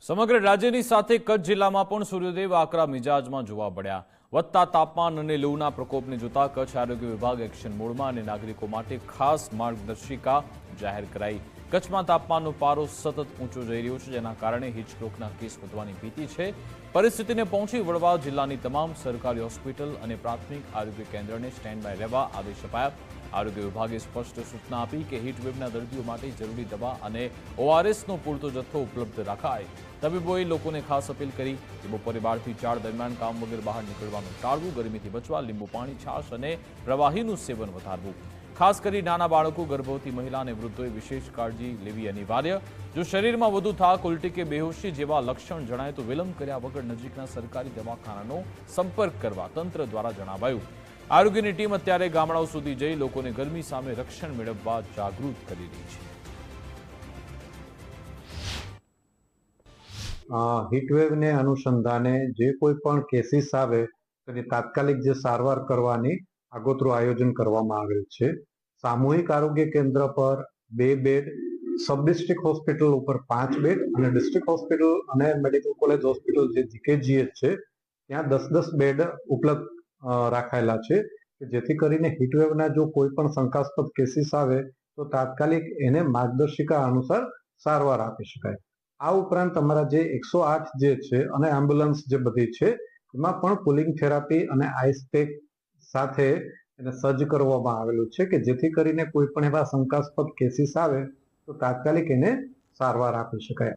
સમગ્ર રાજ્યની સાથે કચ્છ જિલ્લામાં પણ સૂર્યદેવ આકરા મિજાજમાં જોવા મળ્યા। વધતા તાપમાન અને લૂના પ્રકોપને જોતા કચ્છ આરોગ્ય વિભાગ એક્શન મોડમાં અને નાગરિકો માટે ખાસ માર્ગદર્શિકા જાહેર કરાઈ। કચ્છમાં તાપમાનનો પારો સતત ઊંચો જઈ રહ્યો છે, જેના કારણે હીટસ્ટ્રોકના કેસ વધવાની ભીતિ છે। પરિસ્થિતિને પહોંચી વળવા જિલ્લાની તમામ સરકારી હોસ્પિટલ અને પ્રાથમિક આરોગ્ય કેન્દ્રને સ્ટેન્ડ બાય રહેવા આદેશ અપાયા। આરોગ્ય વિભાગે સ્પષ્ટ સૂચના આપી કે હીટવેવના દર્દીઓ માટે જરૂરી દવા અને ઓઆરએસનો પૂરતો જથ્થો ઉપલબ્ધ રખાય। તબીબોએ લોકોને ખાસ અપીલ કરી કે બપોરે 12 થી 4 દરમિયાન કામ વગર બહાર નીકળવાનું ટાળવું, ગરમીથી બચવા લીંબુ પાણી, છાશ અને પ્રવાહીનું સેવન વધારવું। ખાસ કરી નાના બાળકો, ગર્ભવતી મહિલા અને વૃદ્ધોએ વિશેષ કાળજી લેવી અનિવાર્ય। જો શરીરમાં વધુ થાક, ઉલટી કે બેહોશી જેવા લક્ષણ જણાય તો વિલંબ કર્યા વગર નજીકના સરકારી દવાખાનાનો સંપર્ક કરવા તંત્ર દ્વારા જણાવાયું। આરોગ્યની ટીમ અત્યારે ગામડાઓ સુધી જઈ લોકોને ગરમી સામે રક્ષણ મેળવવા જાગૃત કરી રહી છે। હીટવેવને અનુસંધાને જે કોઈ પણ કેસીસ આવે તેની તાત્કાલિક જે સારવાર કરવાની આગોતરું આયોજન કરવામાં આવેલ છે। સામૂહિક આરોગ્ય કેન્દ્ર પર 2 બેડ, સબ ડિસ્ટ્રિક્ટ હોસ્પિટલ ઉપર 5 બેડ અને ડિસ્ટ્રિક્ટ હોસ્પિટલ અને મેડિકલ કોલેજ હોસ્પિટલ જે જીકેજીએચ છે ત્યાં 10-10 બેડ ઉપલબ્ધ રાખાયેલા છે કે જેથી કરીને હીટવેવના જો કોઈ પણ શંકાસ્પદ કેસીસ આવે તો તાત્કાલિક એને માર્ગદર્શિકા અનુસાર સારવાર આપી શકાય। આ ઉપરાંત અમારા જે 108 જે છે અને એમ્બ્યુલન્સ જે બધી છે એમાં પણ કુલિંગ થેરાપી અને આઈસ પેક સાથે એને સજ્જ કરવામાં આવેલું છે કે જેથી કરીને કોઈ પણ એવા શંકાસ્પદ કેસીસ આવે તો તાત્કાલિક એને સારવાર આપી શકાય।